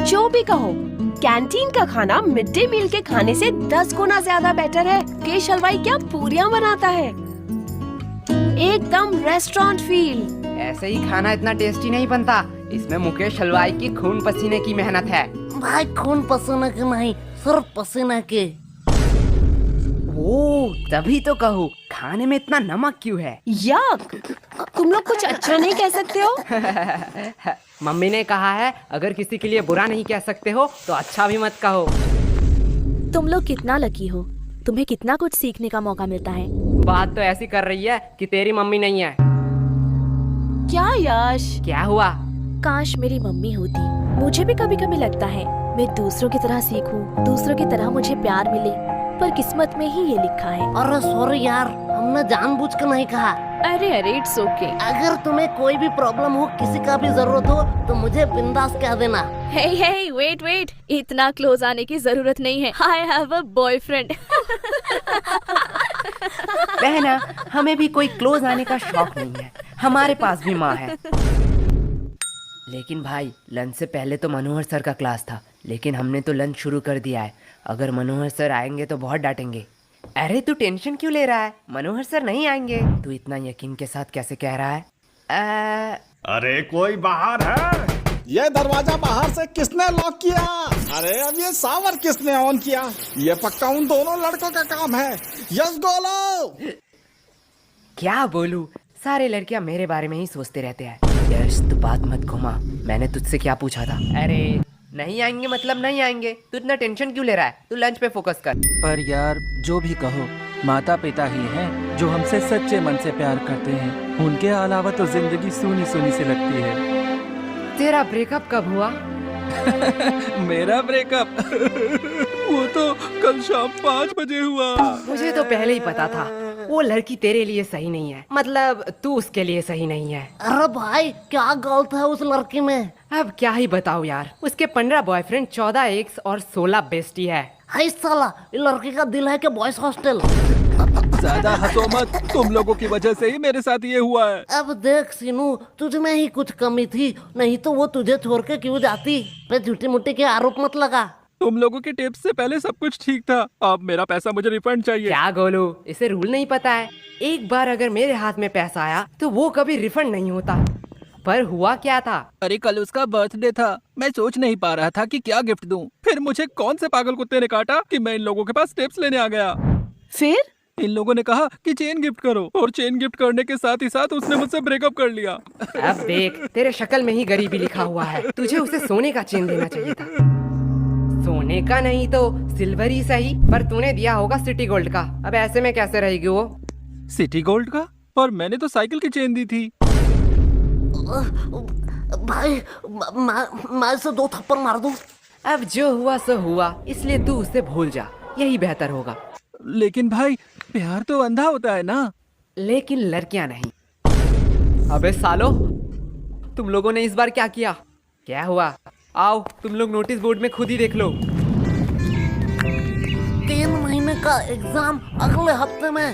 जो भी कहो, कैंटीन का खाना मिड डे मील के खाने से 10 गुना ज्यादा बेटर है। मुकेश हलवाई क्या पूरियां बनाता है, एकदम रेस्टोरेंट फील। ऐसे ही खाना इतना टेस्टी नहीं बनता, इसमें मुकेश हलवाई की खून पसीने की मेहनत है। भाई खून पसीने के नहीं, सिर्फ पसीने के। ओ, तभी तो कहूँ खाने में इतना नमक क्यों है। यक, तुम लोग कुछ अच्छा नहीं कह सकते हो? मम्मी ने कहा है अगर किसी के लिए बुरा नहीं कह सकते हो तो अच्छा भी मत कहो। तुम लोग कितना लकी हो, तुम्हें कितना कुछ सीखने का मौका मिलता है। बात तो ऐसी कर रही है कि तेरी मम्मी नहीं है। क्या यश? क्या हुआ? काश मेरी मम्मी होती। मुझे भी कभी कभी लगता है मैं दूसरों की तरह सीखूं, दूसरों की तरह मुझे प्यार मिले, पर किस्मत में ही ये लिखा है। अरे सॉरी यार, हमने जानबूझ कर नहीं कहा। अरे अरे, इट्स ओके। अगर तुम्हें कोई भी प्रॉब्लम हो, किसी का भी जरूरत हो, तो मुझे बिंदास कह देना। हे हे, वेट वेट, इतना क्लोज आने की जरूरत नहीं है। I have a boyfriend. बहना, हमें भी कोई क्लोज आने का शौक नहीं है, हमारे पास भी माँ है। लेकिन भाई, लंच से पहले तो मनोहर सर का क्लास था, लेकिन हमने तो लंच शुरू कर दिया है। अगर मनोहर सर आएंगे तो बहुत डांटेंगे। अरे तू टेंशन क्यों ले रहा है, मनोहर सर नहीं आएंगे। तू इतना यकीन के साथ कैसे कह रहा है? अरे कोई बाहर है? ये दरवाजा बाहर से किसने लॉक किया? अरे अब ये सावर किसने ऑन किया? ये पक्का उन दोनों लड़कों का काम है। यस गोलो। क्या बोलूं, सारे लड़कियां मेरे बारे में ही सोचते रहते हैं। यश तू बात मत घुमा, मैंने तुझसे क्या पूछा था? अरे नहीं आएंगे मतलब नहीं आएंगे, तू इतना टेंशन क्यों ले रहा है? तू लंच पे फोकस कर। पर यार जो भी कहो, माता पिता ही हैं जो हमसे सच्चे मन से प्यार करते हैं। उनके अलावा तो जिंदगी सूनी सूनी सी लगती है। तेरा ब्रेकअप कब हुआ? मेरा ब्रेकअप वो तो कल शाम 5 बजे हुआ। मुझे तो पहले ही पता था वो लड़की तेरे लिए सही नहीं है, मतलब तू उसके लिए सही नहीं है। अरे भाई, क्या गलत है उस लड़की में? अब क्या ही बताओ यार, उसके 15 बॉयफ्रेंड, 14 एक्स और 16 बेस्टी है। हाय साला, ये लड़की का दिल है कि बॉयज हॉस्टल। ज्यादा हंसो मत, तुम लोगों की वजह से ही मेरे साथ ये हुआ है। अब देख सीनू, तुझ में ही कुछ कमी थी, नहीं तो वो तुझे छोड़ के क्यों जाती। पे झूठी मुट्ठी के आरोप मत लगा। तुम लोगों के टिप्स से पहले सब कुछ ठीक था, अब मेरा पैसा मुझे रिफंड चाहिए। क्या गोलू, इसे रूल नहीं पता है? एक बार अगर मेरे हाथ में पैसा आया तो वो कभी रिफंड नहीं होता। पर हुआ क्या था? अरे कल उसका बर्थडे था, मैं सोच नहीं पा रहा था कि क्या गिफ्ट दूं। फिर मुझे कौन से पागल कुत्ते ने काटा कि मैं इन लोगों के पास टिप्स लेने आ गया। फिर इन लोगों ने कहा कि चेन गिफ्ट करो, और चेन गिफ्ट करने के साथ ही साथ उसने मुझसे ब्रेकअप कर लिया। अब देख, तेरे शक्ल में ही गरीबी लिखा हुआ है। तुझे उसे सोने का चेन देना चाहिए था। सोने का नहीं तो सिल्वर ही सही, पर तूने दिया होगा सिटी गोल्ड का। अब ऐसे में कैसे रहेगी वो? सिटी गोल्ड का? और मैंने तो साइकिल की चेन दी थी। भाई, मैं इसे 2 थप्पड़ मार दूं। अब जो हुआ सो हुआ, इसलिए तू उसे भूल जा, यही बेहतर होगा। लेकिन भाई, प्यार तो अंधा होता है ना। लेकिन लड़कियां नहीं। अबे सालो, तुम लोगों ने इस बार क्या किया? क्या हुआ? आओ, तुम लोग नोटिस बोर्ड में खुद ही देख लो। 3 महीने का एग्जाम अगले हफ्ते में।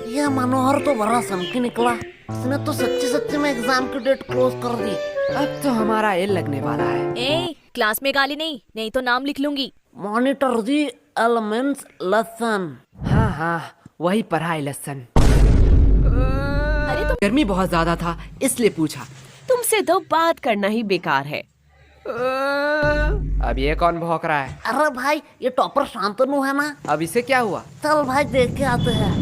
यह मनोहर तो बड़ा सनकी निकला, इसने तो सच्ची सच्ची में एग्जाम की डेट क्लोज कर दी। अब तो हमारा एल लगने वाला है। ए, क्लास में गाली नहीं तो नाम लिख लूंगी। Monitor the elements lesson. हाँ, वही पढ़ाई लेसन। अरे तुम गर्मी बहुत ज्यादा था इसलिए पूछा। तुमसे तो बात करना ही बेकार है। अब ये कौन भौंक रहा है? अरे भाई, ये टॉपर शांतनु है ना। अब इसे क्या हुआ? चल भाई, देख के आते हैं।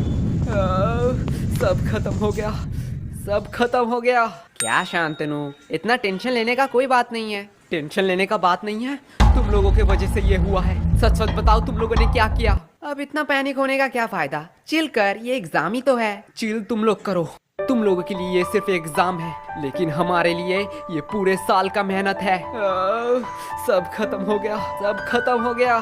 सब खत्म हो गया, सब खत्म हो गया। क्या शांतनु, इतना टेंशन लेने का कोई बात नहीं है। टेंशन लेने का बात नहीं है, तुम लोगों के वजह से ये हुआ है। सच सच बताओ, तुम लोगों ने क्या किया? अब इतना पैनिक होने का क्या फायदा? चिल कर, ये एग्जाम ही तो है। चिल तुम लोग करो। तुम लोगों के लिए ये सिर्फ एग्जाम है, लेकिन हमारे लिए ये पूरे साल का मेहनत है। सब खत्म हो गया, सब खत्म हो गया।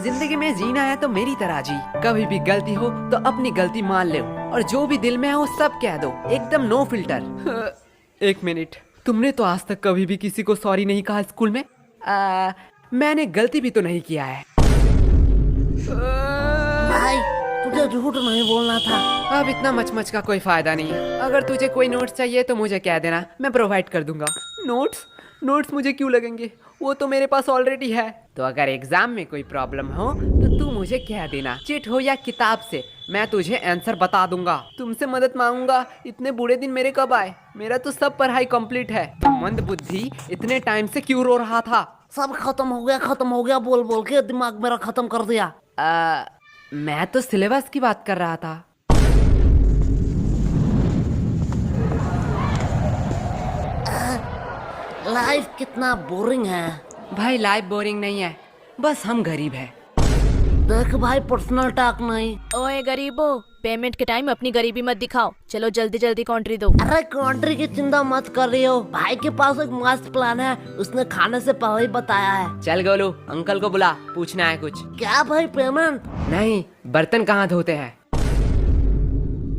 जिंदगी में जीना है तो मेरी तरह जी। कभी भी गलती हो तो अपनी गलती मान लो, और जो भी दिल में है वो सब कह दो, एकदम नो फिल्टर। एक मिनट, तुमने तो आज तक कभी भी किसी को सॉरी नहीं कहा स्कूल में? मैंने गलती भी तो नहीं किया है। भाई, तुझे झूठ नहीं बोलना था। अब इतना मचमच का कोई फायदा नहीं है। अगर तुझे कोई नोट्स चाहिए तो मुझे कह देना, मैं प्रोवाइड कर दूंगा। नोट्स? नोट्स मुझे क्यों लगेंगे, वो तो मेरे पास ऑलरेडी है। तो अगर एग्जाम में कोई प्रॉब्लम हो तो तू मुझे कह देना, चिट हो या किताब से, मैं तुझे आंसर बता दूंगा। तुमसे मदद मांगूंगा, इतने बुरे दिन मेरे कब आए, मेरा तो सब पढ़ाई कंप्लीट है। मंद बुद्धि इतने टाइम से क्यों रो रहा था? सब खत्म हो गया बोल बोल के दिमाग मेरा खत्म कर दिया। मैं तो सिलेबस की बात कर रहा था। लाइफ कितना बोरिंग है। भाई लाइफ बोरिंग नहीं है, बस हम गरीब हैं। देख भाई पर्सनल टॉक नहीं। ओए गरीबो, पेमेंट के टाइम अपनी गरीबी मत दिखाओ। चलो जल्दी जल्दी कॉन्ट्री दो। अरे कंट्री की चिंता मत कर रही हो, भाई के पास एक मस्त प्लान है, उसने खाने से पहले ही बताया है। चल गोलू, अंकल को बुला, पूछना है कुछ। क्या भाई पेमेंट? नहीं, बर्तन कहाँ धोते हैं?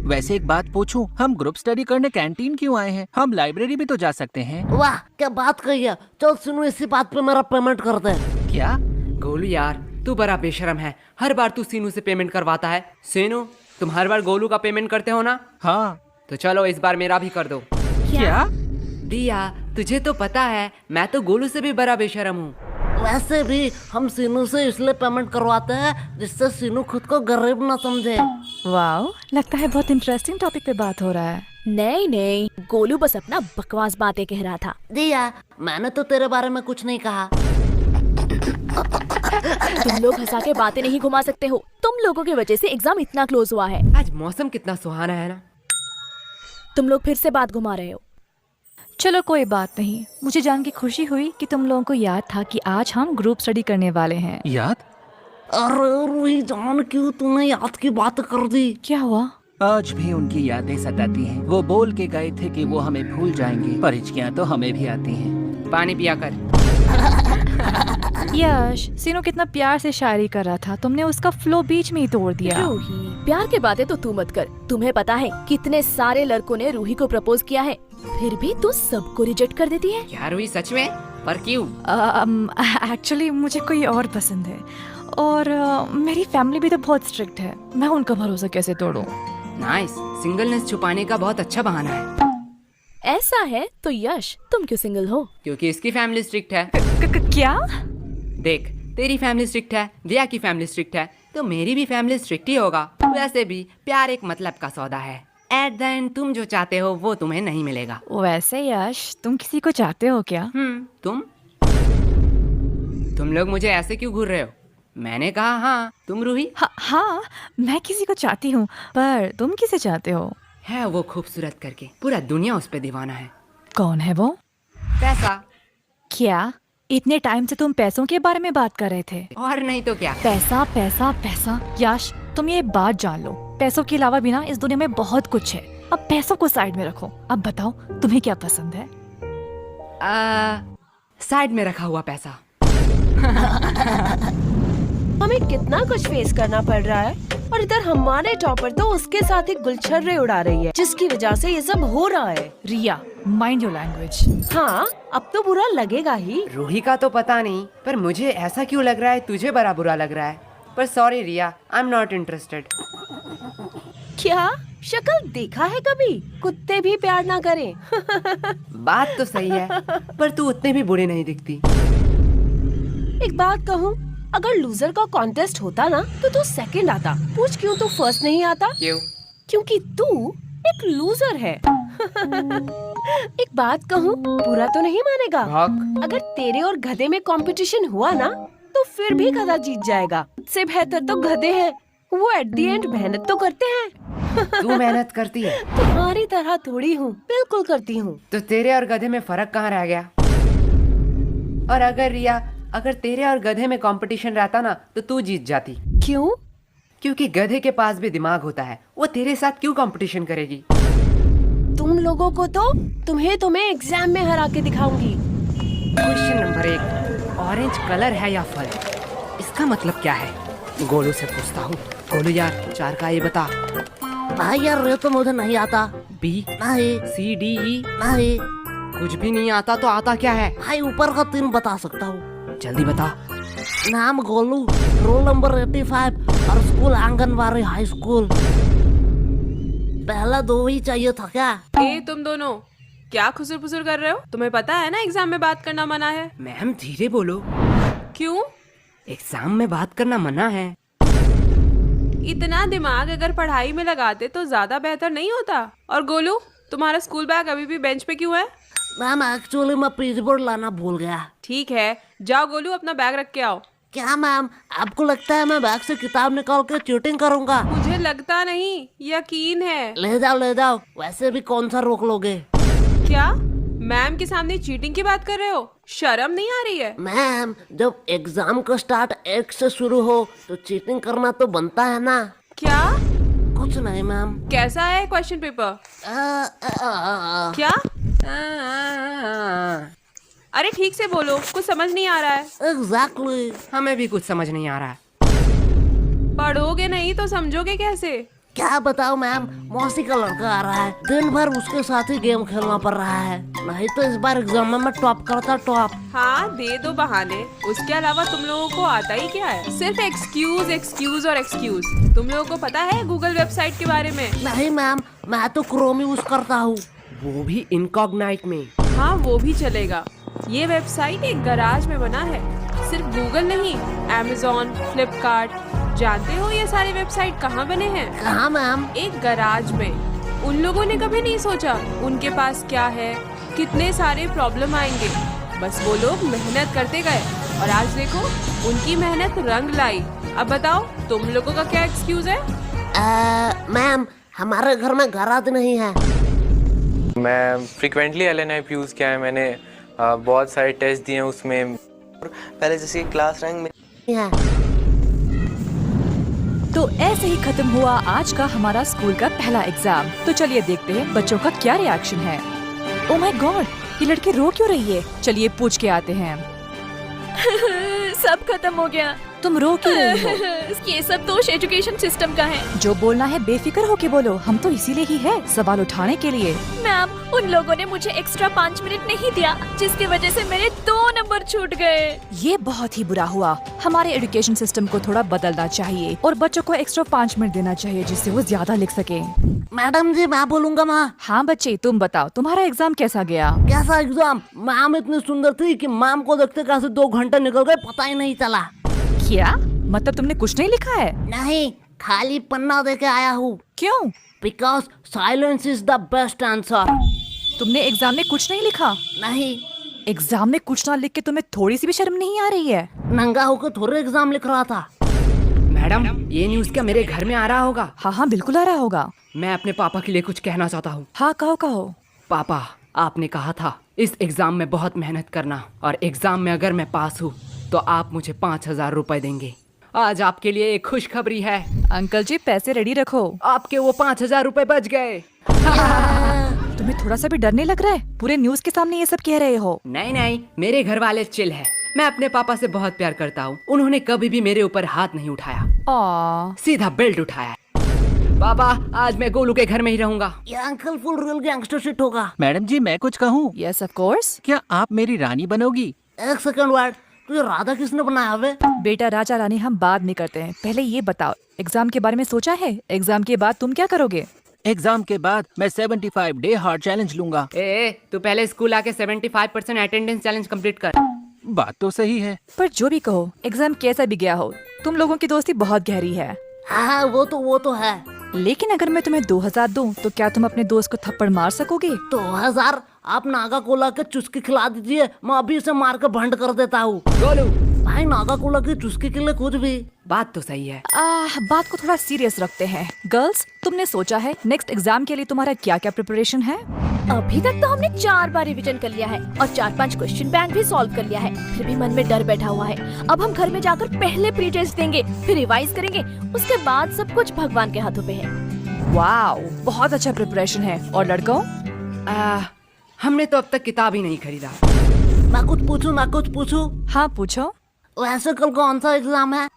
वैसे एक बात पूछूं, हम ग्रुप स्टडी करने कैंटीन क्यों आए हैं? हम लाइब्रेरी भी तो जा सकते हैं। वाह क्या बात कही है। चल सुनो, इसी बात पे मेरा पेमेंट कर दे। क्या? गोलू यार, तू बड़ा बेशरम है, हर बार तू सीनू से पेमेंट करवाता है। सीनू, तुम हर बार गोलू का पेमेंट करते हो ना? हाँ। तो चलो इस बार मेरा भी कर दो। क्या? दिया, तुझे तो पता है मैं तो गोलू से भी बड़ा बेशरम हूँ। वैसे भी हम सीनू से इसलिए पेमेंट करवाते हैं जिससे सीनू खुद को गरीब न समझे। वाओ, लगता है बहुत इंटरेस्टिंग टॉपिक पे बात हो रहा है। नहीं नहीं, गोलू बस अपना बकवास बातें कह रहा था। दिया, मैंने तो तेरे बारे में कुछ नहीं कहा। तुम लोग हंसा के बातें नहीं घुमा सकते हो। तुम लोगों की वजह से एग्जाम इतना क्लोज हुआ है। आज मौसम कितना सुहाना है ना। तुम लोग फिर से बात घुमा रहे हो। चलो कोई बात नहीं, मुझे जान के खुशी हुई कि तुम लोगों को याद था कि आज हम ग्रुप स्टडी करने वाले हैं। याद? अरे रूही जान, क्यों तूने याद की बात कर दी? क्या हुआ? आज भी उनकी यादें सताती हैं। वो बोल के गए थे कि वो हमें भूल जाएंगे, पर हिचकियां तो हमें भी आती हैं। पानी पिया कर। यश, सीनू कितना प्यार से शायरी कर रहा था, तुमने उसका फ्लो बीच में ही तोड़ दिया। रूही, प्यार की बातें तो तू मत कर। तुम्हें पता है कितने सारे लड़कों ने रूही को प्रपोज किया है, फिर भी तू सबको रिजेक्ट कर देती है। क्या रूही, सच में? पर क्यों? एक्चुअली मुझे कोई और पसंद है, और मेरी फैमिली भी तो बहुत स्ट्रिक्ट है। मैं उनका भरोसा कैसे तोड़ूं? नाइस, सिंगलनेस छुपाने का बहुत अच्छा बहाना है। ऐसा है तो यश, तुम क्यों सिंगल हो? क्योंकि इसकी फैमिली स्ट्रिक्ट है। क्या? देख, तेरी फैमिली स्ट्रिक्ट है, दिया की फैमिली स्ट्रिक्ट है, तो मेरी भी फैमिली स्ट्रिक्ट ही होगा। वैसे भी प्यार एक मतलब का सौदा है। एट द एंड तुम जो चाहते हो वो तुम्हें नहीं मिलेगा। वैसे यश, तुम किसी को चाहते हो क्या? तुम लोग मुझे ऐसे क्यों घूर रहे हो? मैंने कहा हाँ। तुम रूही? हाँ, मैं किसी को चाहती हूँ, पर तुम किसे चाहते हो? है वो खूबसूरत करके, पूरा दुनिया उस पे दीवाना है। कौन है वो? पैसा। क्या इतने टाइम से तुम पैसों के बारे में बात कर रहे थे? और नहीं तो क्या। पैसा पैसा पैसा। यश, तुम ये बात जान लो, पैसों के अलावा भी ना इस दुनिया में बहुत कुछ है। अब पैसों को साइड में रखो। अब बताओ तुम्हें क्या पसंद है? साइड में रखा हुआ पैसा। हमें कितना कुछ फेस करना पड़ रहा है, और इधर हमारे टॉपर तो उसके साथ ही गुलछर्रे उड़ा रही है, जिसकी वजह से ये सब हो रहा है। रिया, माइंड योर लैंग्वेज। हाँ, अब तो बुरा लगेगा ही। रूही का तो पता नहीं, पर मुझे ऐसा क्यों लग रहा है तुझे बड़ा बुरा लग रहा है। पर sorry Riya, I am not interested. क्या शक्ल देखा है कभी? कुत्ते भी प्यार ना करें। बात तो सही है, पर तू उतने भी बुरे नहीं दिखती। एक बात कहूँ, अगर लूजर का कॉन्टेस्ट होता ना तो तू सेकंड आता। पूछ क्यों तू फर्स्ट नहीं आता? क्यों? क्योंकि तू एक लूजर है। एक बात कहूँ, बुरा तो नहीं मानेगा? अगर तेरे और गधे में कंपटीशन हुआ ना तो फिर भी गधा जीत जाएगा। इससे बेहतर तो गधे हैं, वो एट द एंड मेहनत तो करते हैं। तू मेहनत करती है? तुम्हारी तरह थोड़ी हूँ, बिल्कुल करती हूँ। तो तेरे और गधे में फर्क कहाँ रह गया? और अगर रिया, अगर तेरे और गधे में कंपटीशन रहता ना तो तू जीत जाती। क्यों? क्योंकि गधे के पास भी दिमाग होता है, वो तेरे साथ क्यों कंपटीशन करेगी? तुम लोगों को तो तुम्हें एग्जाम में हरा के दिखाऊंगी। क्वेश्चन नंबर 1, ऑरेंज कलर है या फल? इसका मतलब क्या है? गोलू से पूछता हूँ। गोलू यार, 4 का ये बता। भाई यार, ये तो मुझे नहीं आता। बी, नहीं। सी, डी, ई? नहीं। कुछ भी नहीं आता तो आता क्या है? भाई ऊपर का 3 बता सकता हूँ। जल्दी बता। नाम गोलू, रोल नंबर 85 और स्कूल आंगनबाड़ी हाई स्कूल। पहला 2 ही चाहिए था क्या? ए तुम दोनों, क्या खुसुर फुसुर कर रहे हो? तुम्हें पता है ना एग्जाम में बात करना मना है। मैम धीरे बोलो, क्यों? एग्जाम में बात करना मना है। इतना दिमाग अगर पढ़ाई में लगाते तो ज्यादा बेहतर नहीं होता। और गोलू, तुम्हारा स्कूल बैग अभी भी बेंच पे क्यों है? मैम एक्चुअली मैं पेज बोर्ड लाना भूल गया। ठीक है, जाओ गोलू अपना बैग रख के आओ। क्या मैम, आपको लगता है मैं बैग से किताब निकाल के चीटिंग करूंगा? मुझे लगता नहीं, यकीन है। ले जाओ, वैसे भी कौन सा रोक लोगे? क्या मैम के सामने चीटिंग की बात कर रहे हो? शर्म नहीं आ रही है? मैम जब एग्जाम का स्टार्ट 1 से शुरू हो तो चीटिंग करना तो बनता है ना। क्या? कुछ नहीं मैम। कैसा है क्वेश्चन पेपर? क्या? अरे ठीक से बोलो, कुछ समझ नहीं आ रहा है। एग्जैक्टली। हमें भी कुछ समझ नहीं आ रहा है। पढ़ोगे नहीं तो समझोगे कैसे? क्या बताओ मैम, मौसी का लड़का आ रहा है, दिन भर उसके साथ ही गेम खेलना पड़ रहा है। नहीं तो इस बार एग्जाम में मैं टॉप करता टॉप। हाँ दे दो बहाने, उसके अलावा तुम लोगों को आता ही क्या है? सिर्फ एक्सक्यूज एक्सक्यूज और एक्सक्यूज। तुम लोगों को पता है गूगल वेबसाइट के बारे में? नहीं मैम, मैं तो क्रोम यूज करता हूँ। वो भी इनकॉग्नाइट में। हाँ वो भी चलेगा। ये वेबसाइट एक गराज में बना है। सिर्फ गूगल नहीं, Amazon, फ्लिपकार्ट, जानते हो ये सारे वेबसाइट कहाँ बने हैं? कहाँ मैम? एक गराज में। उन लोगों ने कभी नहीं सोचा उनके पास क्या है, कितने सारे प्रॉब्लम आएंगे। बस वो लोग मेहनत करते गए और आज देखो उनकी मेहनत रंग लाई। अब बताओ तुम लोगों का क्या एक्सक्यूज है? मैम हमारे घर में गराज नहीं है। मैं फ्रिक्वेंटली LNIP यूज़ किया है मैंने, बहुत सारे टेस्ट दिए हैं उसमें। पहले जैसे क्लास रैंक में है। तो ऐसे ही खत्म हुआ आज का हमारा स्कूल का पहला एग्जाम। तो चलिए देखते हैं बच्चों का क्या रिएक्शन है। ओह माय गॉड, ये लड़की रो क्यों रही है? चलिए पूछ के आते हैं। सब खत्म हो गया। तुम रो क्यों रही हो? ये सब दोष एजुकेशन सिस्टम का है। जो बोलना है बेफिक्र होके बोलो, हम तो इसीलिए ही है सवाल उठाने के लिए। मैम उन लोगों ने मुझे एक्स्ट्रा 5 मिनट नहीं दिया, जिसकी वजह से मेरे 2 नंबर छूट गए। ये बहुत ही बुरा हुआ। हमारे एजुकेशन सिस्टम को थोड़ा बदलना चाहिए और बच्चों को एक्स्ट्रा 5 मिनट देना चाहिए जिससे वो ज्यादा लिख सके। मैडम जी मैं बोलूंगा माँ। हाँ बच्चे तुम बताओ, तुम्हारा एग्जाम कैसा गया? कैसा एग्जाम? मैम इतनी सुंदर थी कि मैम को देखते कैसे 2 घंटे निकल गए पता ही नहीं चला। क्या मतलब तुमने कुछ नहीं लिखा है? नहीं, खाली पन्ना दे के आया हूँ। क्यों? Because silence is the best answer. तुमने एग्जाम में कुछ नहीं लिखा? नहीं। एग्जाम में कुछ ना लिख के तुम्हें थोड़ी सी भी शर्म नहीं आ रही है? नंगा होकर थोड़े एग्जाम लिख रहा था। मैडम ये न्यूज़ क्या मेरे घर में आ रहा होगा? हाँ बिल्कुल आ रहा होगा। मैं अपने पापा के लिए कुछ कहना चाहता हूँ। हाँ कहो। पापा आपने कहा था इस एग्जाम में बहुत मेहनत करना और एग्जाम में अगर मैं पास हूँ तो आप मुझे 5,000 रुपए देंगे। आज आपके लिए एक खुशखबरी है। अंकल जी पैसे रेडी रखो। आपके वो 5,000 रुपए बच गए। तुम्हें थोड़ा सा भी डर नहीं लग रहा है? पूरे न्यूज के सामने ये सब कह रहे हो। नहीं, मेरे घर वाले चिल है। मैं अपने पापा से बहुत प्यार करता हूँ। उन्होंने कभी भी मेरे ऊपर हाथ नहीं उठाया, सीधा बेल्ट उठाया। पापा आज मैं गोलू के घर में ही रहूंगा। ये uncle full real gangster shit होगा। मैडम जी मैं कुछ कहूँ? Yes of course. क्या आप मेरी रानी बनोगी? 1 सेकंड वर्ड, तुझे राधा किसने बनाया हवे? बेटा राजा रानी हम बाद में करते हैं, पहले ये बताओ एग्जाम के बारे में सोचा है? एग्जाम के बाद तुम क्या करोगे? एग्जाम के बाद मैं 75 डे हार्ड चैलेंज लूंगा। तू पहले स्कूल आके 75% अटेंडेंस चैलेंज कंप्लीट कर। बात तो सही है, पर जो भी कहो एग्जाम कैसा भी गया हो, तुम लोगों की दोस्ती बहुत गहरी है। हाँ वो तो है। लेकिन अगर मैं तुम्हें 2,000 दूं तो क्या तुम अपने दोस्त को थप्पड़ मार सकोगे? 2,000? आप नागा कोला के चुस्की खिला दीजिए, मैं अभी इसे मार कर भंड कर देता हूँ। गोलू भाई नागा कोला की चुस्की के लिए कुछ भी। बात तो सही है। बात को थोड़ा सीरियस रखते हैं। गर्ल्स तुमने सोचा है नेक्स्ट एग्जाम के लिए तुम्हारा क्या क्या प्रिपरेशन है? अभी तक तो हमने 4 बार रिवीजन कर लिया है और 4-5 क्वेश्चन बैंक भी सॉल्व कर लिया है, फिर भी मन में डर बैठा हुआ है। अब हम घर में जाकर पहले प्री टेस्ट देंगे, फिर रिवाइज करेंगे, उसके बाद सब कुछ भगवान के हाथों पे है। वाओ बहुत अच्छा प्रिपरेशन है। और लड़कों? हमने तो अब तक किताब ही नहीं खरीदा। मैं कुछ पूछूं? हाँ पूछो। वैसे कल कौन सा एग्जाम है?